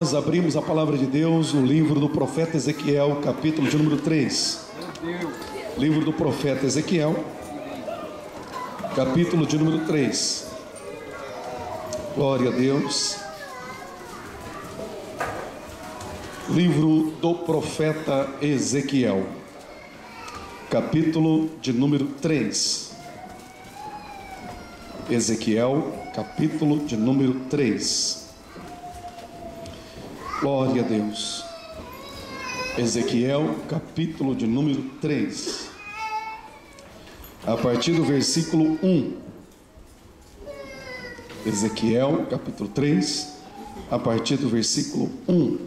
Nós abrimos a palavra de Deus no livro do profeta Ezequiel, capítulo de número 3. Livro do profeta Ezequiel, capítulo de número 3. Glória a Deus. Livro do profeta Ezequiel, capítulo de número 3. Ezequiel, capítulo de número 3. Glória a Deus. Ezequiel, capítulo de número 3. A partir do versículo 1. Ezequiel, capítulo 3, a partir do versículo 1.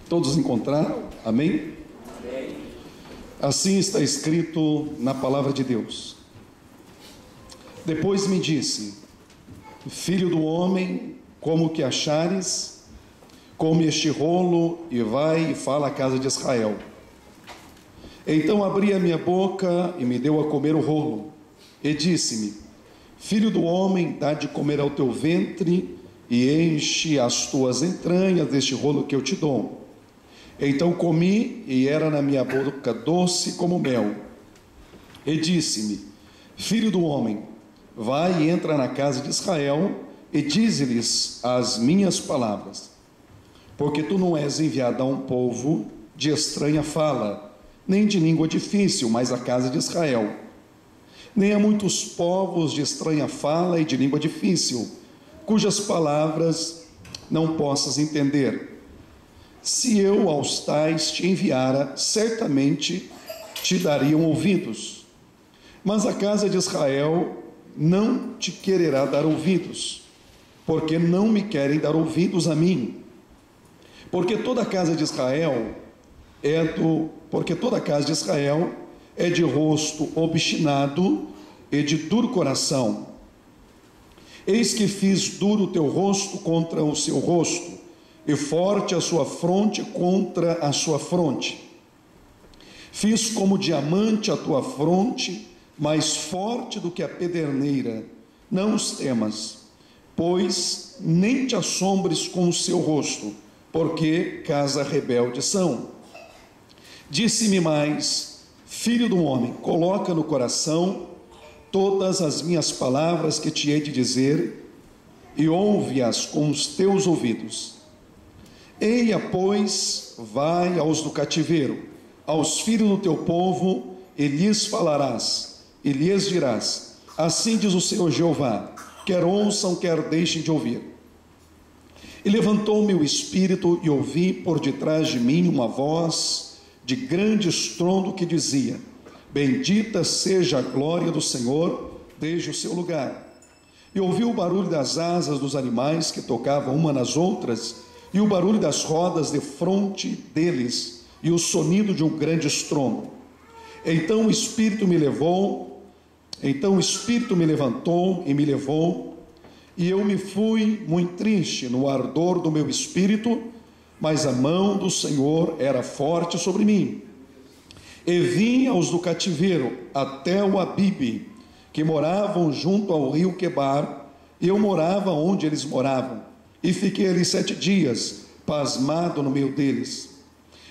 Todos encontraram? Amém? Amém. Assim está escrito na palavra de Deus. Depois me disse: filho do homem, como que achares, come este rolo e vai e fala à casa de Israel. Então abri a minha boca e me deu a comer o rolo, e disse-me: filho do homem, dá de comer ao teu ventre e enche as tuas entranhas deste rolo que eu te dou. Então comi, e era na minha boca doce como mel. E disse-me: filho do homem, vai e entra na casa de Israel e dize-lhes as minhas palavras. Porque tu não és enviado a um povo de estranha fala, nem de língua difícil, mas a casa de Israel. Nem a muitos povos de estranha fala e de língua difícil, cujas palavras não possas entender. Se eu aos tais te enviara, certamente te dariam ouvidos. Mas a casa de Israel não te quererá dar ouvidos, porque não me querem dar ouvidos a mim. Porque toda a casa de Israel é de rosto obstinado e de duro coração. Eis que fiz duro o teu rosto contra o seu rosto, e forte a sua fronte contra a sua fronte. Fiz como diamante a tua fronte, mais forte do que a pederneira. Não os temas, pois nem te assombres com o seu rosto, porque casa rebelde são. Disse-me mais: filho do homem, coloca no coração todas as minhas palavras que te hei de dizer, e ouve-as com os teus ouvidos. Eia, pois, vai aos do cativeiro, aos filhos do teu povo, e lhes falarás, e lhes dirás: assim diz o Senhor Jeová, quer ouçam, quer deixem de ouvir. E levantou-me o espírito, e ouvi por detrás de mim uma voz de grande estrondo que dizia: bendita seja a glória do Senhor desde o seu lugar. E ouvi o barulho das asas dos animais que tocavam uma nas outras, e o barulho das rodas defronte deles, e o sonido de um grande estrondo. Então o Espírito me levantou e me levou, e eu me fui muito triste no ardor do meu espírito, mas a mão do Senhor era forte sobre mim. E vim aos do cativeiro até o Abibe, que moravam junto ao rio Quebar, e eu morava onde eles moravam, e fiquei ali 7 dias, pasmado no meio deles.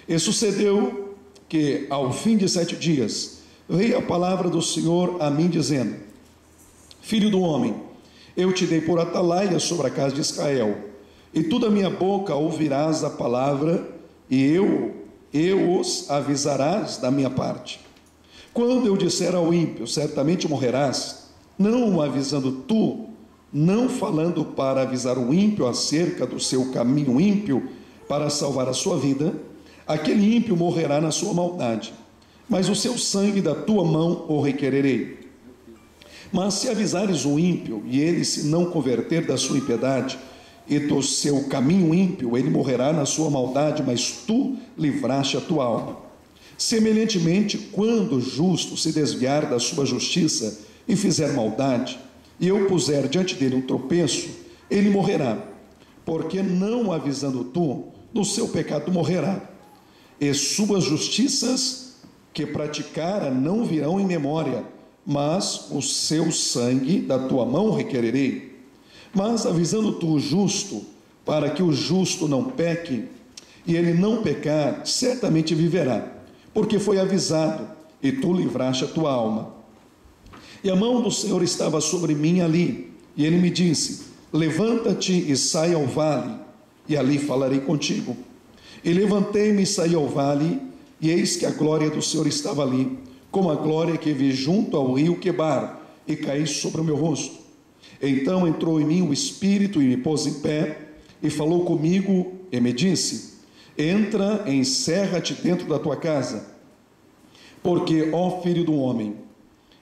E sucedeu que, ao fim de 7 dias, veio a palavra do Senhor a mim, dizendo: filho do homem, eu te dei por atalaia sobre a casa de Israel, e tu da minha boca ouvirás a palavra, e os avisarás da minha parte. Quando eu disser ao ímpio, certamente morrerás, não o avisando tu, não falando para avisar o ímpio acerca do seu caminho ímpio, para salvar a sua vida, aquele ímpio morrerá na sua maldade, mas o seu sangue da tua mão o requererei. Mas se avisares o ímpio, e ele se não converter da sua impiedade, e do seu caminho ímpio, ele morrerá na sua maldade, mas tu livraste a tua alma. Semelhantemente, quando o justo se desviar da sua justiça e fizer maldade, e eu puser diante dele um tropeço, ele morrerá, porque não avisando tu, no seu pecado morrerá, e suas justiças que praticara não virão em memória, mas o seu sangue da tua mão requererei. Mas avisando tu o justo, para que o justo não peque, e ele não pecar, certamente viverá, porque foi avisado, e tu livraste a tua alma. E a mão do Senhor estava sobre mim ali, e ele me disse: levanta-te e sai ao vale, e ali falarei contigo. E levantei-me e saí ao vale, e eis que a glória do Senhor estava ali, como a glória que vi junto ao rio Quebar, e caí sobre o meu rosto. Então entrou em mim o Espírito e me pôs em pé, e falou comigo e me disse: entra e encerra-te dentro da tua casa, porque, ó filho do homem,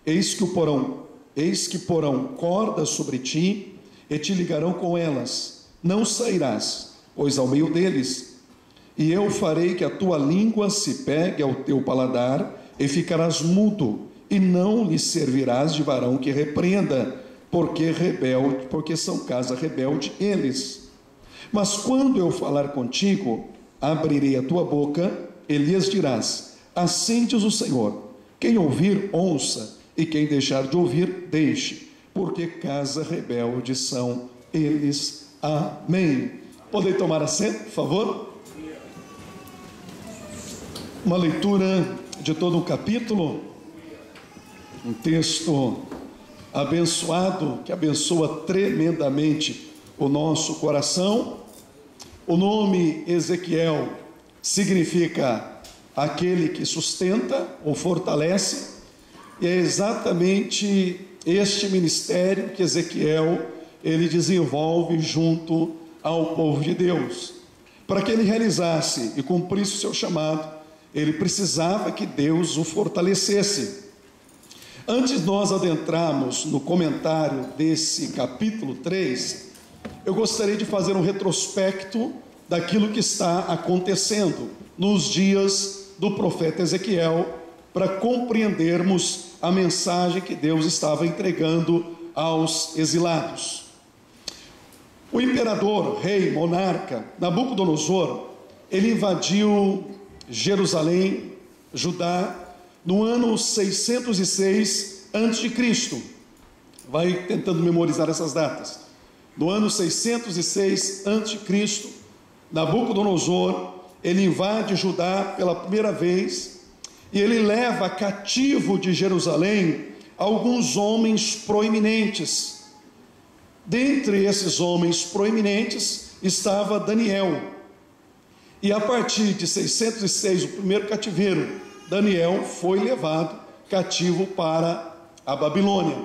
eis que porão cordas sobre ti, e te ligarão com elas, não sairás, pois ao meio deles, e eu farei que a tua língua se pegue ao teu paladar, e ficarás mudo, e não lhe servirás de varão que repreenda, porque são casa rebelde eles. Mas quando eu falar contigo, abrirei a tua boca, e lhes dirás: assim diz o Senhor, quem ouvir, ouça, e quem deixar de ouvir, deixe, porque casa rebelde são eles. Amém. Podem tomar assento, por favor? Uma leitura de todo um capítulo, um texto abençoado, que abençoa tremendamente o nosso coração. O nome Ezequiel significa aquele que sustenta ou fortalece, e é exatamente este ministério que Ezequiel ele desenvolve junto ao povo de Deus. Para que ele realizasse e cumprisse o seu chamado, ele precisava que Deus o fortalecesse. Antes de nós adentrarmos no comentário desse capítulo 3, eu gostaria de fazer um retrospecto daquilo que está acontecendo nos dias do profeta Ezequiel, para compreendermos a mensagem que Deus estava entregando aos exilados. O imperador, rei, monarca, Nabucodonosor, ele invadiu Jerusalém, Judá, no ano 606 a.C. Vai tentando memorizar essas datas. No ano 606 a.C., Nabucodonosor, ele invade Judá pela primeira vez, e ele leva cativo de Jerusalém alguns homens proeminentes. Dentre esses homens proeminentes estava Daniel. E a partir de 606, o primeiro cativeiro, Daniel foi levado cativo para a Babilônia.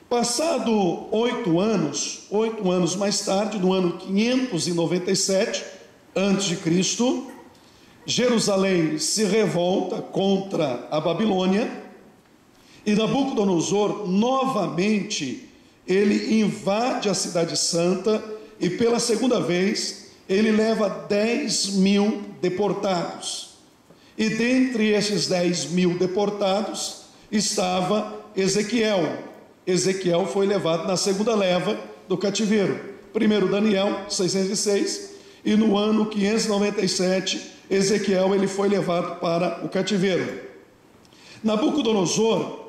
Passado 8 anos mais tarde, no ano 597 a.C., Jerusalém se revolta contra a Babilônia, e Nabucodonosor novamente ele invade a cidade santa, e pela segunda vez ele leva 10.000 deportados. E dentre esses 10.000 deportados estava Ezequiel. Ezequiel foi levado na segunda leva do cativeiro. Primeiro Daniel, 606, e no ano 597, Ezequiel ele foi levado para o cativeiro. Nabucodonosor,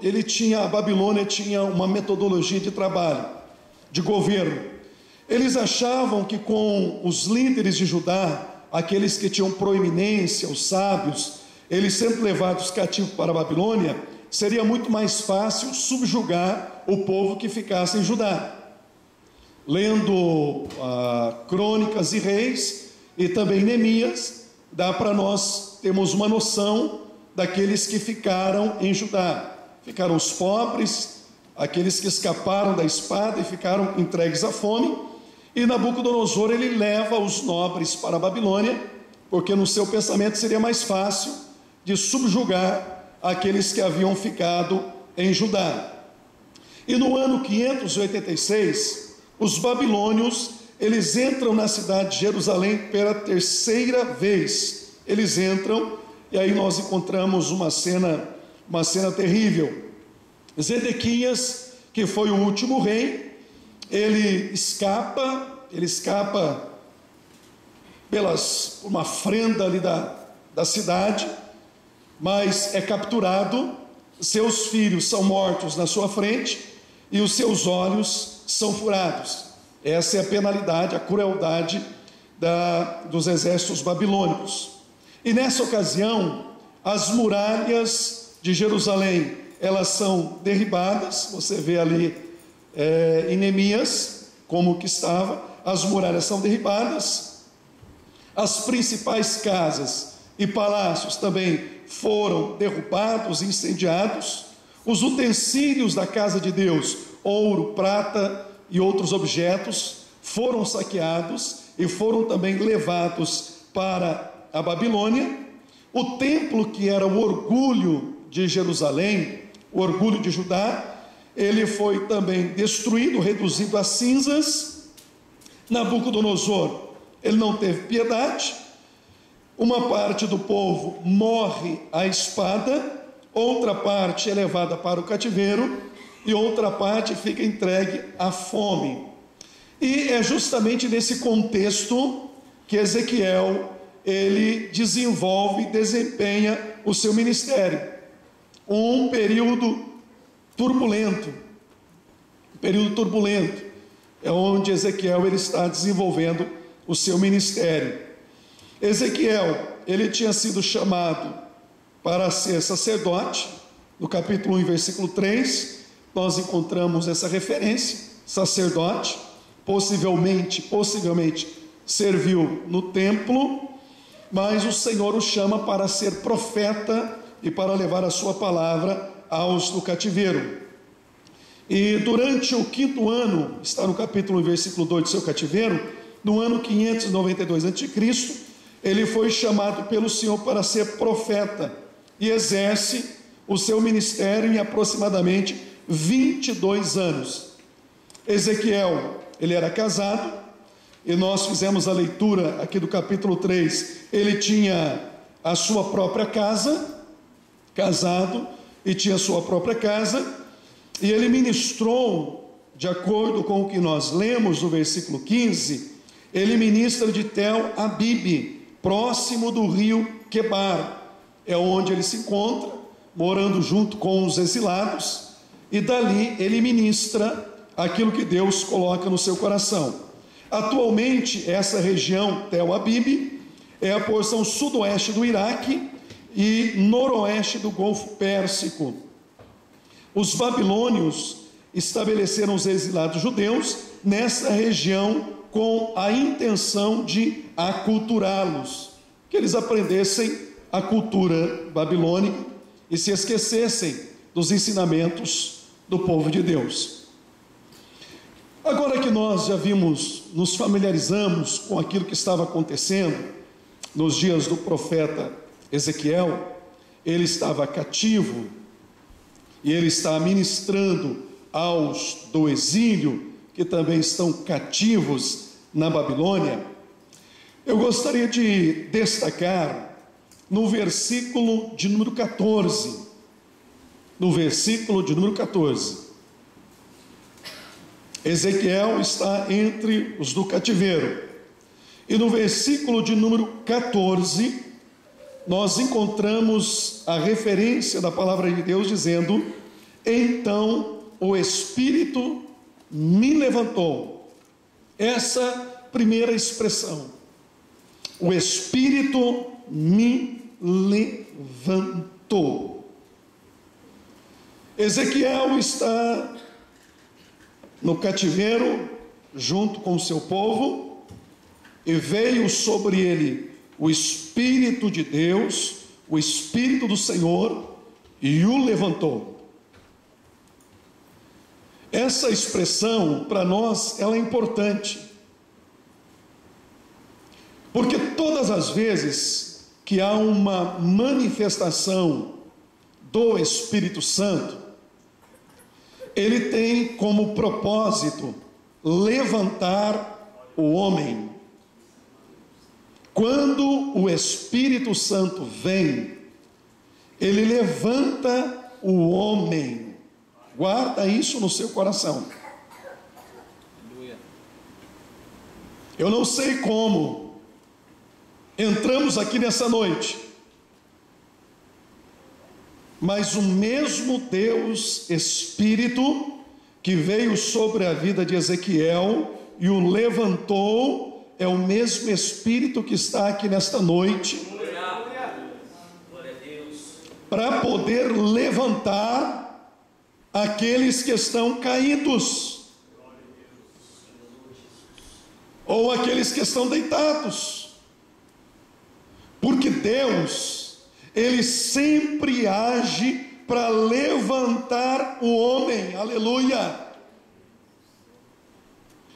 a Babilônia tinha uma metodologia de trabalho, de governo. Eles achavam que com os líderes de Judá, aqueles que tinham proeminência, os sábios, eles sendo levados cativos para a Babilônia, seria muito mais fácil subjugar o povo que ficasse em Judá. Lendo Crônicas e Reis e também Neemias, dá para nós termos uma noção daqueles que ficaram em Judá. Ficaram os pobres, aqueles que escaparam da espada e ficaram entregues à fome. E Nabucodonosor ele leva os nobres para a Babilônia, porque no seu pensamento seria mais fácil de subjugar aqueles que haviam ficado em Judá. E no ano 586, os babilônios eles entram na cidade de Jerusalém pela terceira vez. Eles entram, e aí nós encontramos uma cena terrível. Zedequias, que foi o último rei, ele escapa por uma frenda ali da cidade, mas é capturado, seus filhos são mortos na sua frente, e os seus olhos são furados. Essa é a penalidade, a crueldade dos exércitos babilônicos. E nessa ocasião, as muralhas de Jerusalém, elas são derribadas. Você vê ali em Neemias como que estava, as muralhas são derribadas, as principais casas e palácios também foram derrubados, incendiados, os utensílios da casa de Deus, ouro, prata e outros objetos, foram saqueados e foram também levados para a Babilônia. O templo, que era o orgulho de Jerusalém, o orgulho de Judá, ele foi também destruído, reduzido a cinzas. Nabucodonosor, ele não teve piedade. Uma parte do povo morre à espada, outra parte é levada para o cativeiro e outra parte fica entregue à fome. E é justamente nesse contexto que Ezequiel, ele desenvolve e desempenha o seu ministério. Um período turbulento, é onde Ezequiel ele está desenvolvendo o seu ministério. Ezequiel, ele tinha sido chamado para ser sacerdote. No capítulo 1, versículo 3, nós encontramos essa referência, sacerdote, possivelmente serviu no templo, mas o Senhor o chama para ser profeta e para levar a sua palavra aos do cativeiro. E durante o 5º ano, está no capítulo 1, versículo 2 do seu cativeiro, no ano 592 a.C., ele foi chamado pelo Senhor para ser profeta e exerce o seu ministério em aproximadamente 22 anos. Ezequiel, ele era casado, e nós fizemos a leitura aqui do capítulo 3, ele tinha a sua própria casa, casado, e tinha sua própria casa, e ele ministrou, de acordo com o que nós lemos no versículo 15, ele ministra de Tel Abibe, próximo do rio Quebar, é onde ele se encontra, morando junto com os exilados, e dali ele ministra aquilo que Deus coloca no seu coração. Atualmente, essa região, Tel Abibe, é a porção sudoeste do Iraque e noroeste do Golfo Pérsico. Os babilônios estabeleceram os exilados judeus nessa região com a intenção de aculturá-los, que eles aprendessem a cultura babilônica e se esquecessem dos ensinamentos do povo de Deus. Agora que nós já nos familiarizamos com aquilo que estava acontecendo nos dias do profeta Ezequiel, ele estava cativo e ele está ministrando aos do exílio, que também estão cativos na Babilônia. Eu gostaria de destacar no versículo de número 14, Ezequiel está entre os do cativeiro, e no versículo de número 14, nós encontramos a referência da palavra de Deus dizendo: então o Espírito me levantou. Essa primeira expressão, o Espírito me levantou. Ezequiel está no cativeiro junto com o seu povo, e veio sobre ele o Espírito de Deus, o Espírito do Senhor, e o levantou. Essa expressão, para nós, ela é importante, porque todas as vezes que há uma manifestação do Espírito Santo, ele tem como propósito levantar o homem. Quando o Espírito Santo vem, ele levanta o homem. Guarda isso no seu coração. Eu não sei como entramos aqui nessa noite, mas o mesmo Deus Espírito que veio sobre a vida de Ezequiel e o levantou é o mesmo Espírito que está aqui nesta noite, para poder levantar aqueles que estão caídos, ou aqueles que estão deitados, porque Deus, Ele sempre age para levantar o homem, aleluia.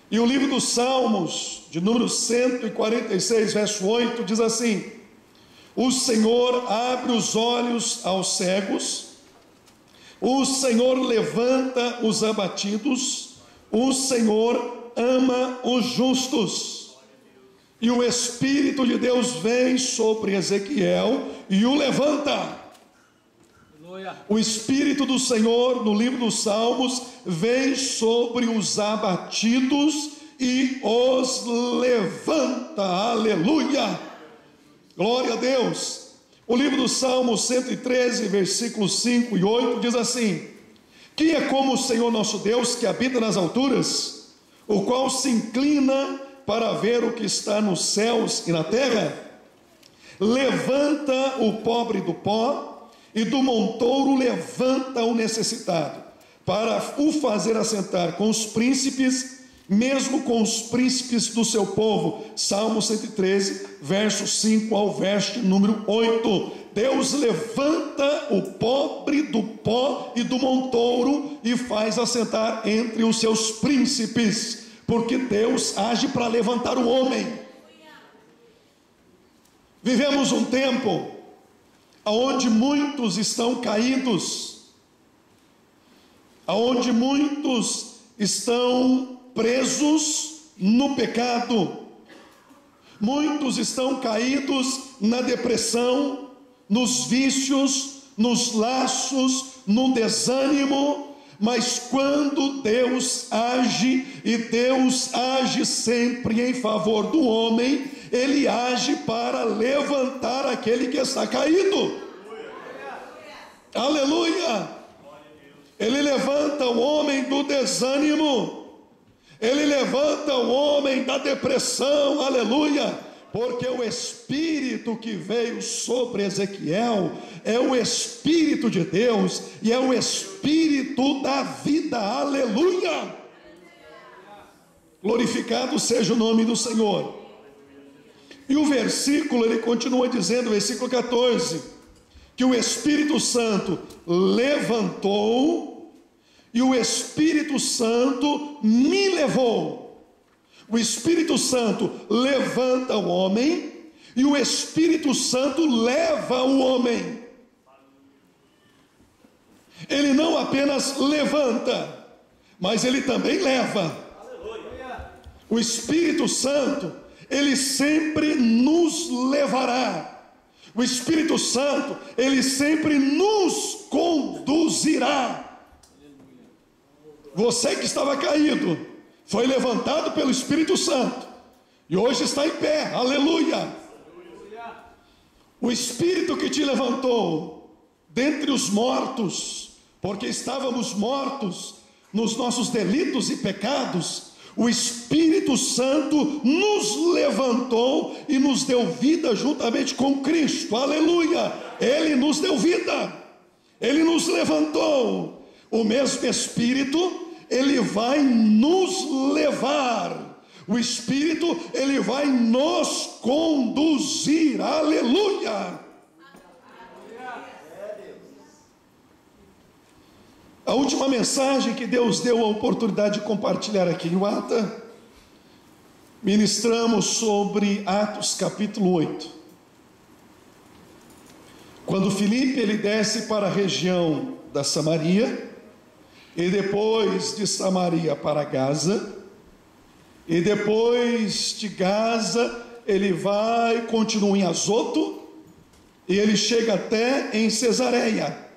E o livro dos Salmos, de número 146, verso 8, diz assim: o Senhor abre os olhos aos cegos, o Senhor levanta os abatidos, o Senhor ama os justos. E o Espírito de Deus vem sobre Ezequiel e o levanta. O Espírito do Senhor, no livro dos Salmos, vem sobre os abatidos e os levanta, aleluia, glória a Deus. O livro dos Salmos 113, versículos 5 e 8 diz assim: quem é como o Senhor nosso Deus, que habita nas alturas, o qual se inclina para ver o que está nos céus e na terra? Levanta o pobre do pó, e do montouro levanta o necessitado, para o fazer assentar com os príncipes, mesmo com os príncipes do seu povo. Salmo 113, verso 5 ao verso número 8. Deus levanta o pobre do pó e do montouro e faz assentar entre os seus príncipes, porque Deus age para levantar o homem. Vivemos um tempo aonde muitos estão caídos, aonde muitos estão presos no pecado, muitos estão caídos na depressão, nos vícios, nos laços, no desânimo. Mas quando Deus age, e Deus age sempre em favor do homem, Ele age para levantar aquele que está caído. Aleluia! Ele levanta o homem do desânimo, Ele levanta o homem da depressão, aleluia, porque o Espírito que veio sobre Ezequiel é o Espírito de Deus, e é o Espírito da vida, aleluia. Glorificado seja o nome do Senhor. E o versículo, ele continua dizendo, versículo 14, que o Espírito Santo levantou, e o Espírito Santo me levou. O Espírito Santo levanta o homem, e o Espírito Santo leva o homem. Ele não apenas levanta, mas ele também leva. O Espírito Santo, ele sempre nos levará. O Espírito Santo, ele sempre nos conduzirá. Você que estava caído, foi levantado pelo Espírito Santo, e hoje está em pé, aleluia. O Espírito que te levantou dentre os mortos, porque estávamos mortos nos nossos delitos e pecados, o Espírito Santo nos levantou e nos deu vida juntamente com Cristo, aleluia. Ele nos deu vida, Ele nos levantou. O mesmo Espírito, Ele vai nos levar. O Espírito, Ele vai nos conduzir, aleluia. A última mensagem que Deus deu a oportunidade de compartilhar aqui em Ata, ministramos sobre Atos capítulo 8. Quando Filipe, ele desce para a região da Samaria, e depois de Samaria para Gaza, e depois de Gaza ele vai, continua em Azoto, e ele chega até em Cesareia,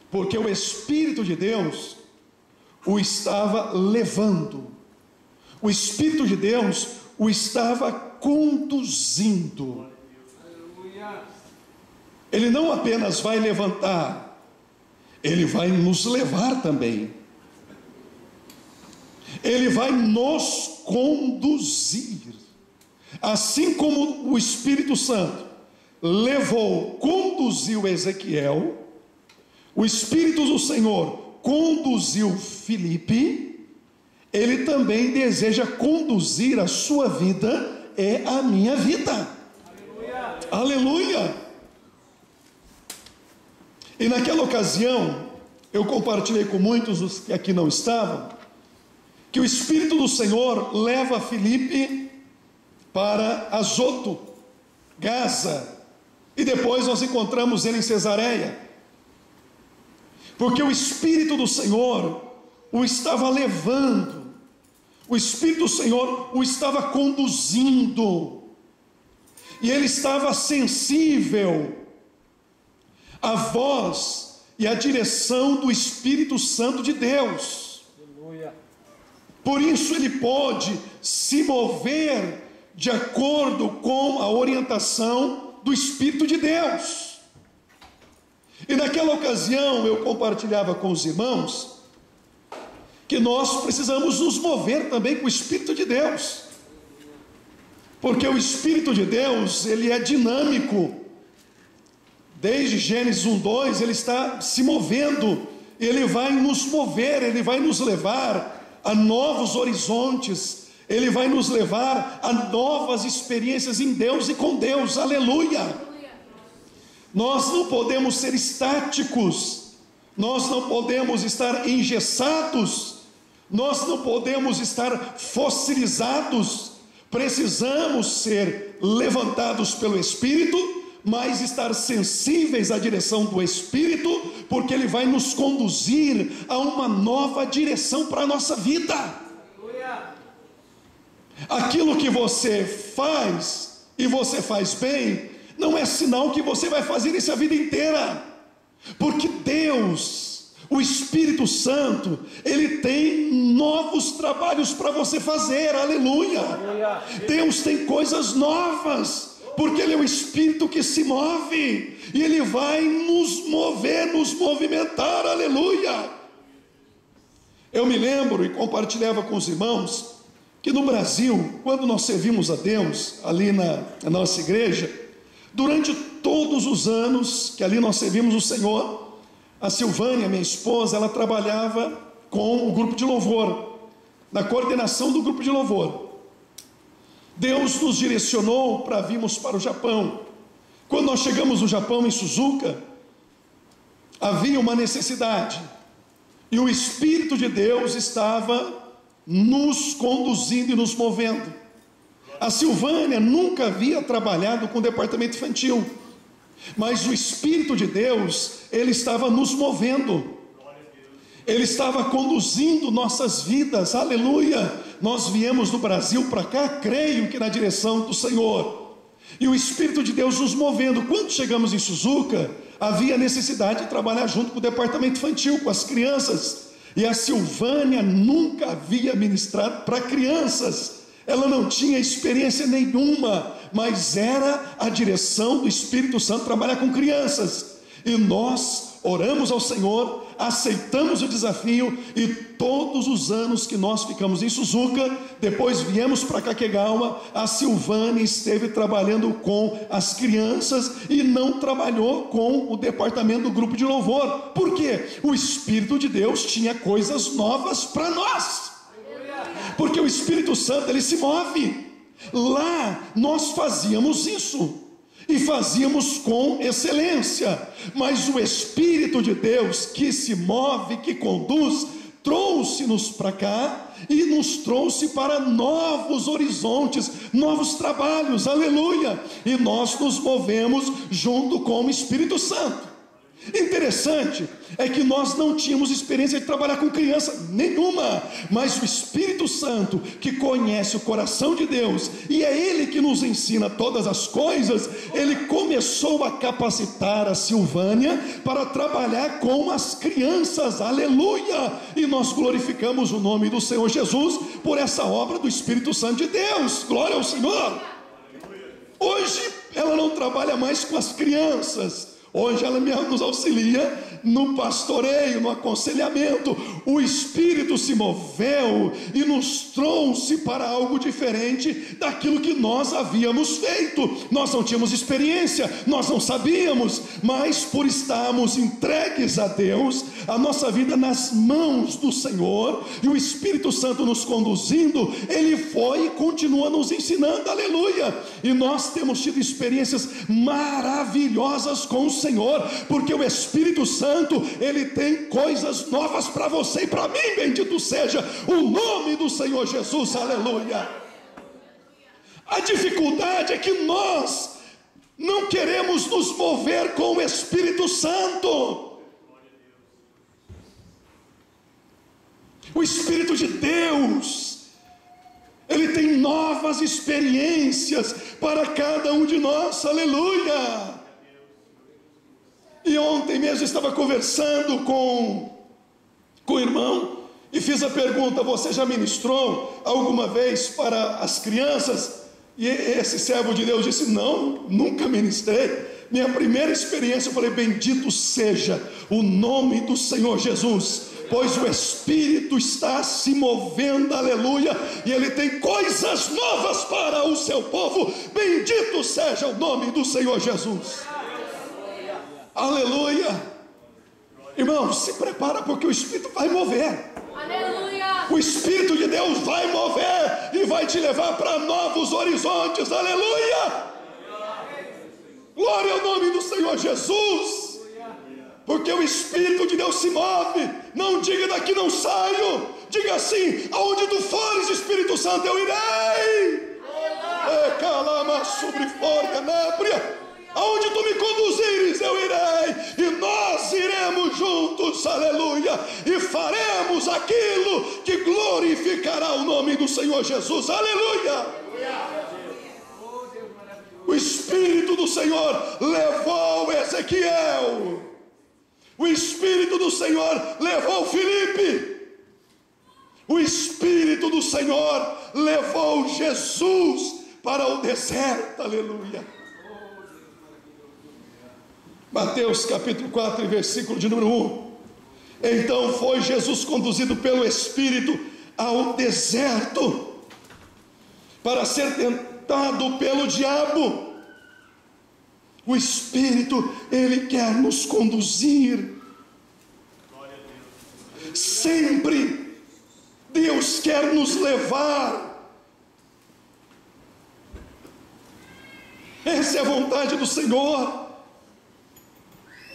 porque o Espírito de Deus o estava levando, o Espírito de Deus o estava conduzindo. Ele não apenas vai levantar, Ele vai nos levar também. Ele vai nos conduzir. Assim como o Espírito Santo conduziu Ezequiel, o Espírito do Senhor conduziu Filipe, ele também deseja conduzir a sua vida e a minha vida. Aleluia! Aleluia! E naquela ocasião, eu compartilhei com muitos dos que aqui não estavam, que o Espírito do Senhor leva Filipe para Azoto, Gaza, e depois nós encontramos ele em Cesareia, porque o Espírito do Senhor o estava levando, o Espírito do Senhor o estava conduzindo, e ele estava sensível à voz e à direção do Espírito Santo de Deus. Aleluia. Por isso ele pode se mover de acordo com a orientação do Espírito de Deus. E naquela ocasião eu compartilhava com os irmãos que nós precisamos nos mover também com o Espírito de Deus, porque o Espírito de Deus, ele é dinâmico. Desde Gênesis 1:2 ele está se movendo, ele vai nos mover, ele vai nos levar a novos horizontes, ele vai nos levar a novas experiências em Deus e com Deus. Aleluia! Nós não podemos ser estáticos, nós não podemos estar engessados, nós não podemos estar fossilizados. Precisamos ser levantados pelo Espírito, mas estar sensíveis à direção do Espírito, porque ele vai nos conduzir a uma nova direção para a nossa vida. Aquilo que você faz, e você faz bem, não é sinal que você vai fazer isso a vida inteira, porque Deus, o Espírito Santo, ele tem novos trabalhos para você fazer. Aleluia! Deus tem coisas novas, porque ele é o Espírito que se move, e ele vai nos mover, nos movimentar. Aleluia! Eu me lembro e compartilhava com os irmãos que no Brasil, quando nós servimos a Deus ali na nossa igreja, durante todos os anos que ali nós servimos o Senhor, a Silvânia, minha esposa, ela trabalhava com o grupo de louvor, na coordenação do grupo de louvor. Deus nos direcionou para virmos para o Japão. Quando nós chegamos no Japão, em Suzuka, havia uma necessidade, e o Espírito de Deus estava nos conduzindo e nos movendo. A Silvânia nunca havia trabalhado com o departamento infantil, mas o Espírito de Deus, ele estava nos movendo, ele estava conduzindo nossas vidas. Aleluia! Nós viemos do Brasil para cá, creio que na direção do Senhor, e o Espírito de Deus nos movendo. Quando chegamos em Suzuka, havia necessidade de trabalhar junto com o departamento infantil, com as crianças, e a Silvânia nunca havia ministrado para crianças, ela não tinha experiência nenhuma, mas era a direção do Espírito Santo trabalhar com crianças, e nós oramos ao Senhor, aceitamos o desafio, e todos os anos que nós ficamos em Suzuka, depois viemos para Kakegawa, a Silvânia esteve trabalhando com as crianças e não trabalhou com o departamento do grupo de louvor. Por quê? O Espírito de Deus tinha coisas novas para nós, porque o Espírito Santo, ele se move. Lá nós fazíamos isso, e fazíamos com excelência, mas o Espírito de Deus que se move, que conduz, trouxe-nos para cá e nos trouxe para novos horizontes, novos trabalhos. Aleluia! E nós nos movemos junto com o Espírito Santo. Interessante é que nós não tínhamos experiência de trabalhar com criança nenhuma, mas o Espírito Santo, que conhece o coração de Deus, e é Ele que nos ensina todas as coisas, Ele começou a capacitar a Silvânia para trabalhar com as crianças. Aleluia! E nós glorificamos o nome do Senhor Jesus por essa obra do Espírito Santo de Deus. Glória ao Senhor! Hoje ela não trabalha mais com as crianças, Hoje ela nos auxilia no pastoreio, no aconselhamento. O Espírito se moveu e nos trouxe para algo diferente daquilo que nós havíamos feito. Nós não tínhamos experiência, nós não sabíamos, mas por estarmos entregues a Deus, a nossa vida nas mãos do Senhor, e o Espírito Santo nos conduzindo, Ele foi e continua nos ensinando, aleluia. E nós temos tido experiências maravilhosas com o Senhor, porque o Espírito Santo, Ele tem coisas novas para você e para mim. Bendito seja o nome do Senhor Jesus, aleluia. A dificuldade é que nós não queremos nos mover com o Espírito Santo. O Espírito de Deus, Ele tem novas experiências para cada um de nós, aleluia. E ontem mesmo estava conversando com o irmão e fiz a pergunta: você já ministrou alguma vez para as crianças? E esse servo de Deus disse: não, nunca ministrei. Minha primeira experiência, eu falei: bendito seja o nome do Senhor Jesus, pois o Espírito está se movendo, aleluia, e Ele tem coisas novas para o seu povo. Bendito seja o nome do Senhor Jesus, aleluia. Irmão, se prepara, porque o Espírito vai mover. Aleluia. O Espírito de Deus vai mover e vai te levar para novos horizontes, aleluia. Glória ao nome do Senhor Jesus, porque o Espírito de Deus se move. Não diga: daqui não saio. Diga assim: aonde tu fores, Espírito Santo, eu irei. Aonde tu me conduzires, eu irei. E nós iremos juntos, aleluia, e faremos aquilo que glorificará o nome do Senhor Jesus, aleluia. O Espírito do Senhor levou Ezequiel, o Espírito do Senhor levou Filipe, o Espírito do Senhor levou Jesus para o deserto, aleluia. Mateus capítulo 4, versículo de número 1. Então foi Jesus conduzido pelo Espírito ao deserto para ser tentado pelo diabo. O Espírito, Ele quer nos conduzir. Sempre Deus quer nos levar. Essa é a vontade do Senhor.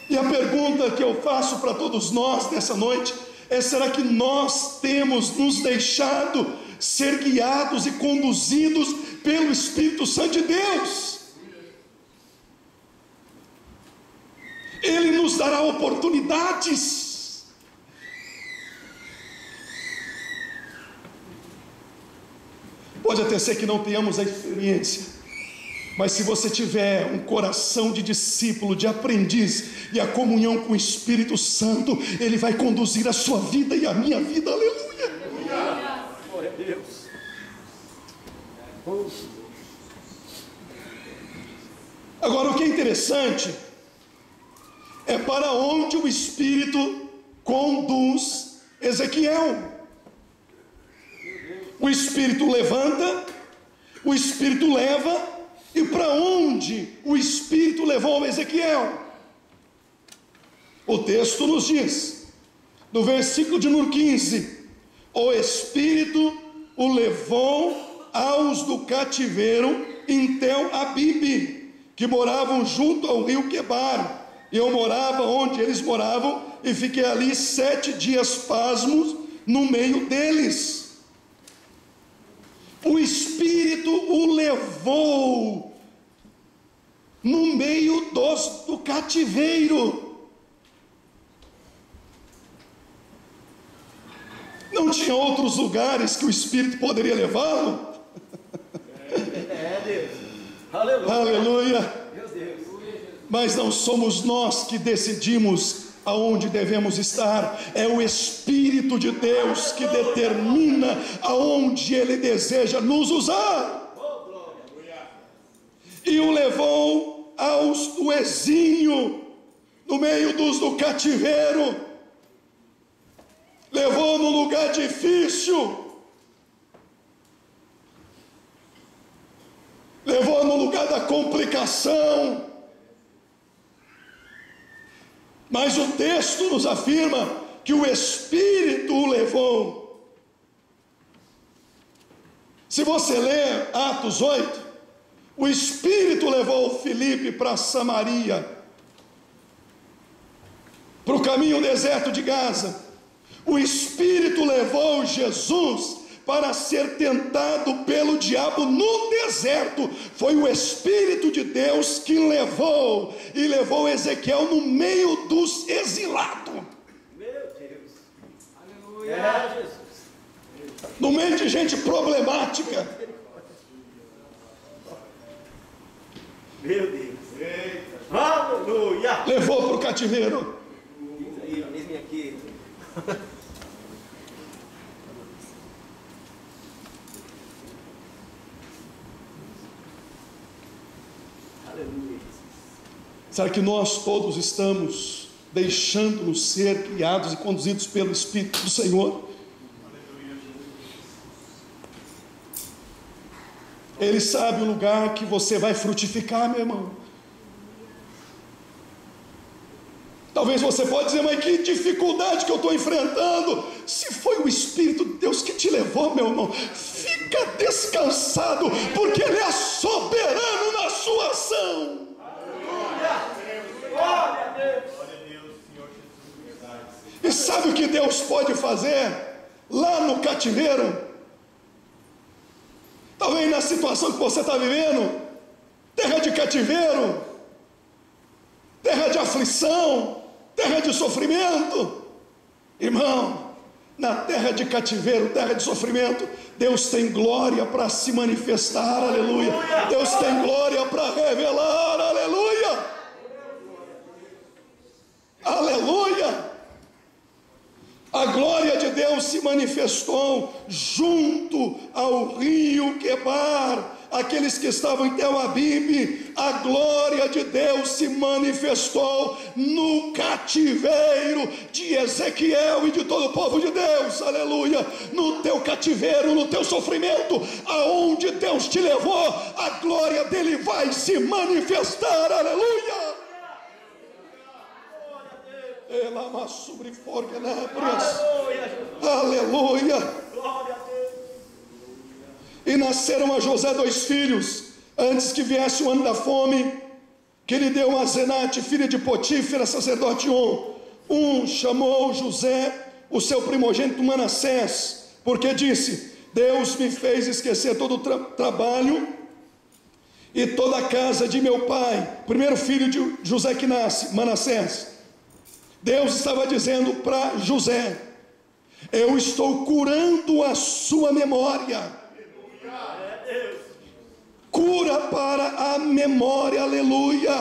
E a pergunta que eu faço para todos nós nessa noite é: será que nós temos nos deixado ser guiados e conduzidos pelo Espírito Santo de Deus? Ele nos dará oportunidades. Pode até ser que não tenhamos a experiência, mas se você tiver um coração de discípulo, de aprendiz, e a comunhão com o Espírito Santo, Ele vai conduzir a sua vida e a minha vida, aleluia. Glória a Deus. Agora, o que é interessante é para onde o Espírito conduz Ezequiel. O Espírito levanta, o Espírito leva. E para onde o Espírito levou Ezequiel? O texto nos diz, no versículo de número 15: o Espírito o levou aos do cativeiro em Tel Abibe, que moravam junto ao rio Quebar. E eu morava onde eles moravam, e fiquei ali 7 dias pasmos no meio deles. O Espírito o levou no meio do cativeiro. Não tinha outros lugares que o Espírito poderia levá-lo? Deus. Aleluia. Aleluia. Meu Deus. Mas não somos nós que decidimos aonde devemos estar. É o Espírito de Deus que determina aonde Ele deseja nos usar. E o levou aos do exílio no meio do cativeiro, levou num lugar difícil, levou no lugar da complicação. Mas o texto nos afirma que o Espírito o levou. Se você ler Atos 8, o Espírito levou Filipe para Samaria, para o caminho deserto de Gaza. O Espírito levou Jesus para ser tentado pelo diabo no deserto. Foi o Espírito de Deus que levou, e levou Ezequiel no meio dos exilados. Meu Deus, aleluia, Jesus. No meio de gente problemática. Meu Deus, aleluia. Levou para o cativeiro. Diz aí, mesmo aqui. Será que nós todos estamos deixando-nos ser guiados e conduzidos pelo Espírito do Senhor? Ele sabe o lugar que você vai frutificar, meu irmão. Talvez você pode dizer, mas que dificuldade que eu estou enfrentando. Se foi o Espírito de Deus que te levou, meu irmão, fica descansado, porque Ele é soberano na sua ação. E sabe o que Deus pode fazer lá no cativeiro? Talvez na situação que você está vivendo, terra de cativeiro, terra de aflição, terra de sofrimento. Irmão, na terra de cativeiro, terra de sofrimento, Deus tem glória para se manifestar, aleluia. Deus tem glória para revelar, aleluia. Aleluia. A glória de Deus se manifestou junto ao rio Quebar. Aqueles que estavam em Tel Abibe, a glória de Deus se manifestou no cativeiro de Ezequiel e de todo o povo de Deus, aleluia. No teu cativeiro, no teu sofrimento, aonde Deus te levou, a glória dele vai se manifestar, aleluia. Aleluia. E nasceram a José 2 filhos, antes que viesse o ano da fome, que lhe deu a Zenate, filha de Potífera, sacerdote On. Um chamou José, o seu primogênito Manassés, porque disse: Deus me fez esquecer todo o trabalho e toda a casa de meu pai. Primeiro filho de José que nasce, Manassés. Deus estava dizendo para José: eu estou curando a sua memória. Cura para a memória, aleluia.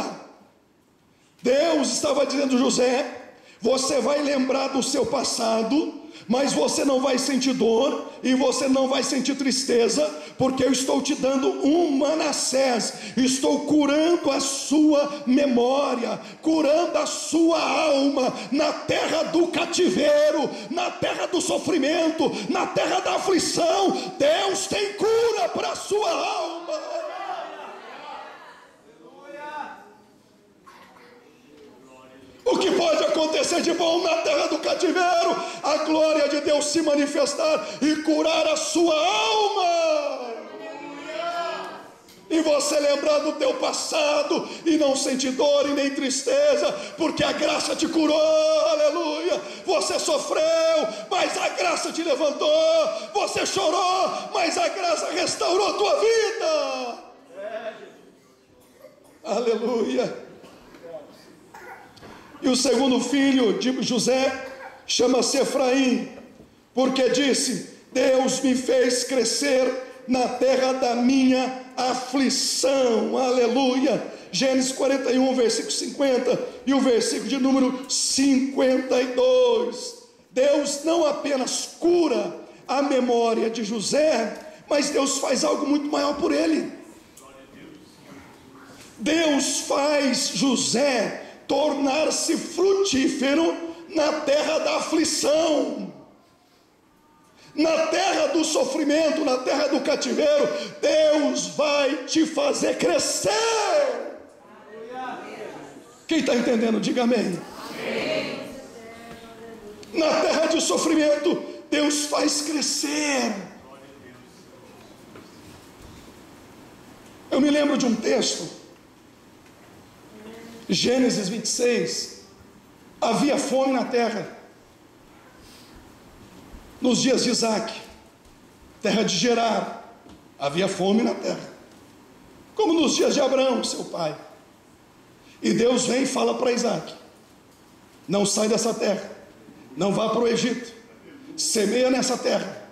Deus estava dizendo a José: você vai lembrar do seu passado, mas você não vai sentir dor e você não vai sentir tristeza, porque eu estou te dando um Manassés. Estou curando a sua memória, curando a sua alma na terra do cativeiro, na terra do sofrimento, na terra da aflição. Deus tem cura para a sua alma. O que pode acontecer de bom na terra do cativeiro? A glória de Deus se manifestar e curar a sua alma. E você lembrar do teu passado e não sentir dor e nem tristeza, porque a graça te curou, aleluia. Você sofreu, mas a graça te levantou. Você chorou, mas a graça restaurou a tua vida. Aleluia. E o segundo filho de José chama-se Efraim, porque disse: Deus me fez crescer na terra da minha aflição, aleluia. Gênesis 41, versículo 50 e o versículo de número 52. Deus não apenas cura a memória de José, mas Deus faz algo muito maior por ele. Deus faz José tornar-se frutífero na terra da aflição, na terra do sofrimento, na terra do cativeiro. Deus vai te fazer crescer. Quem está entendendo, diga amém. Na terra de sofrimento, Deus faz crescer. Eu me lembro de um texto, Gênesis 26. Havia fome na terra, nos dias de Isaac, terra de Gerar, havia fome na terra, como nos dias de Abraão, seu pai. E Deus vem e fala para Isaac: não sai dessa terra, não vá para o Egito, semeia nessa terra.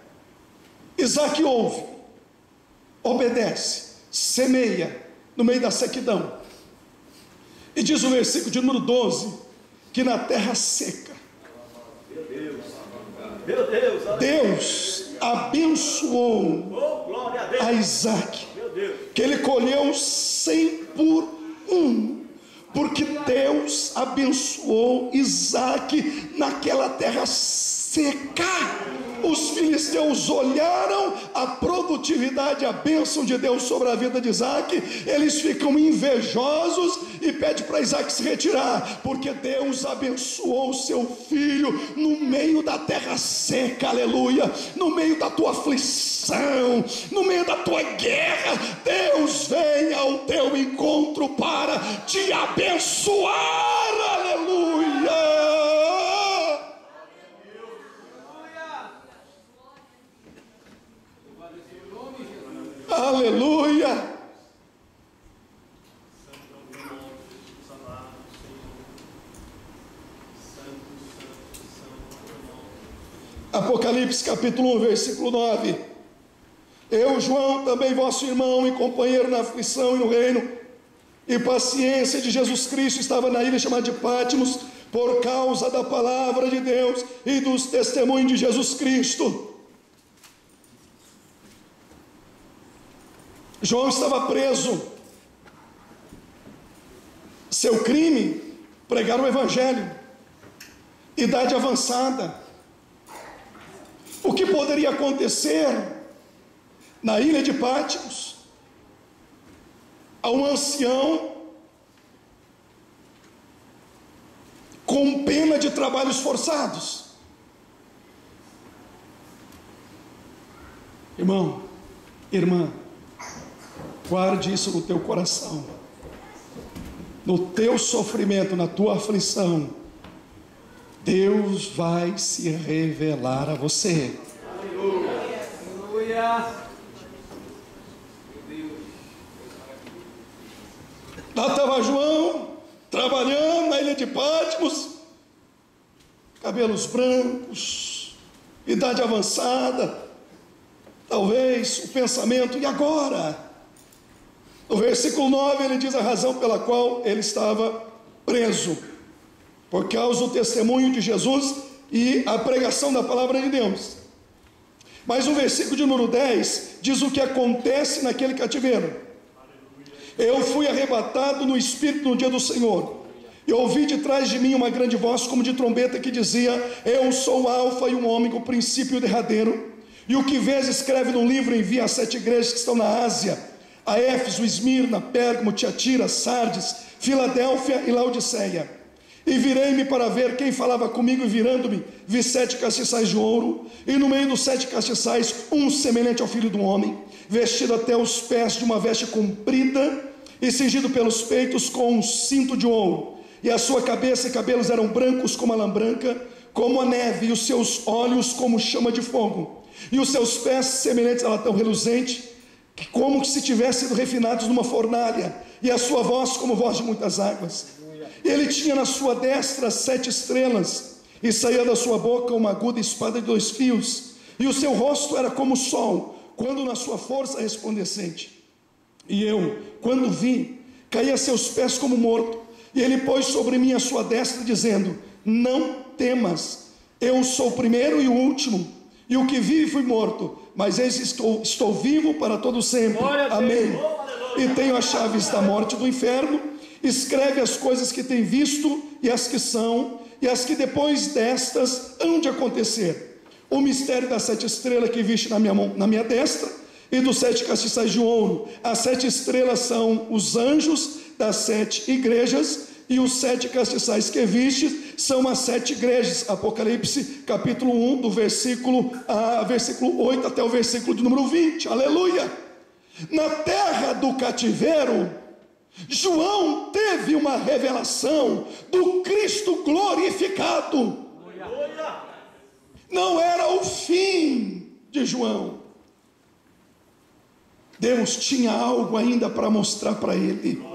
Isaac ouve, obedece, semeia no meio da sequidão. E diz o versículo de número 12, que na terra seca, Deus abençoou a Isaac, que ele colheu 100 por 1, porque Deus abençoou Isaac naquela terra seca. Os filisteus olharam a produtividade, a bênção de Deus sobre a vida de Isaac. Eles ficam invejosos e pedem para Isaac se retirar, porque Deus abençoou o seu filho no meio da terra seca. Aleluia. No meio da tua aflição, no meio da tua guerra, Deus vem ao teu encontro para te abençoar. Aleluia. Aleluia. Apocalipse capítulo 1, versículo 9. Eu, João, também vosso irmão e companheiro na aflição e no reino e paciência de Jesus Cristo, estava na ilha chamada de Patmos, por causa da palavra de Deus e dos testemunhos de Jesus Cristo. João estava preso. Seu crime, pregar o evangelho. Idade avançada. O que poderia acontecer na ilha de Patmos a um ancião com pena de trabalhos forçados? Irmão, irmã, guarde isso no teu coração. No teu sofrimento, na tua aflição, Deus vai se revelar a você. Aleluia. Lá estava João, trabalhando na ilha de Patmos, cabelos brancos, idade avançada, talvez o pensamento: e agora? No versículo 9 ele diz a razão pela qual ele estava preso: por causa do testemunho de Jesus e a pregação da palavra de Deus. Mas o versículo de número 10 diz o que acontece naquele cativeiro: eu fui arrebatado no Espírito no dia do Senhor, e ouvi de trás de mim uma grande voz como de trombeta que dizia: eu sou o Alfa e o Ômega, o princípio e o derradeiro. E o que vês escreve num livro e envia às 7 igrejas que estão na Ásia: a Éfeso, Esmirna, Pérgamo, Tiatira, Sardes, Filadélfia e Laodiceia. E virei-me para ver quem falava comigo, e virando-me, vi 7 castiçais de ouro, e no meio dos 7 castiçais, um semelhante ao filho do homem, vestido até os pés de uma veste comprida, e cingido pelos peitos com um cinto de ouro. E a sua cabeça e cabelos eram brancos como a lã branca, como a neve, e os seus olhos como chama de fogo, e os seus pés semelhantes a latão reluzente, como se tivessem sido refinados numa fornalha, e a sua voz como voz de muitas águas. E ele tinha na sua destra 7 estrelas, e saía da sua boca uma aguda espada de 2 fios, e o seu rosto era como o sol, quando na sua força resplandecente. E eu, quando vi, caí a seus pés como morto, e ele pôs sobre mim a sua destra, dizendo: não temas, eu sou o primeiro e o último, e o que vive fui morto, mas eis estou vivo para todo sempre. Amém. E tenho as chaves da morte e do inferno. escreve as coisas que tem visto e as que são, e as que depois destas hão de acontecer. O mistério das 7 estrelas que viste na minha mão, na minha destra, e dos 7 castiçais de ouro. As 7 estrelas são os anjos das 7 igrejas, e os 7 castiçais que viste são as 7 igrejas. Apocalipse capítulo 1, do versículo 8 até o versículo de número 20. Aleluia! Na terra do cativeiro, João teve uma revelação do Cristo glorificado. Não era o fim de João. Deus tinha algo ainda para mostrar para ele.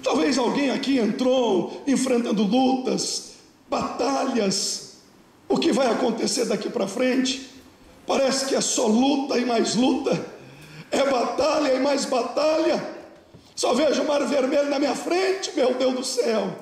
Talvez alguém aqui entrou enfrentando lutas, batalhas. O que vai acontecer daqui para frente? Parece que é só luta e mais luta, é batalha e mais batalha. Só vejo o mar vermelho na minha frente, meu Deus do céu.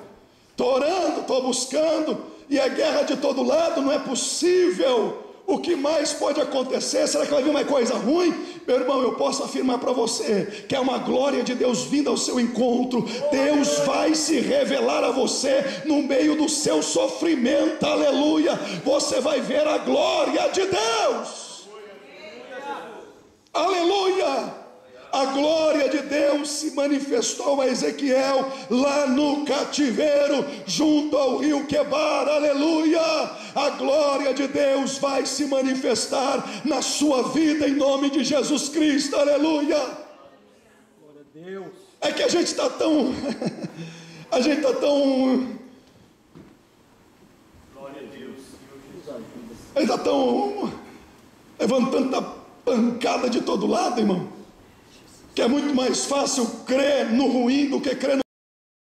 Estou orando, estou buscando, e é guerra de todo lado, não é possível. O que mais pode acontecer? Será que vai vir uma coisa ruim? Meu irmão, eu posso afirmar para você que é uma glória de Deus vinda ao seu encontro. Deus vai se revelar a você no meio do seu sofrimento. Aleluia! Você vai ver a glória de Deus. Aleluia! A glória de Deus se manifestou a Ezequiel lá no cativeiro, junto ao rio Quebar. Aleluia! A glória de Deus vai se manifestar na sua vida em nome de Jesus Cristo. Aleluia! Glória a Deus. É que a gente está tão a gente está tão Glória a Deus. a gente está tão levantando a pancada de todo lado, irmão, que é muito mais fácil crer no ruim do que crer no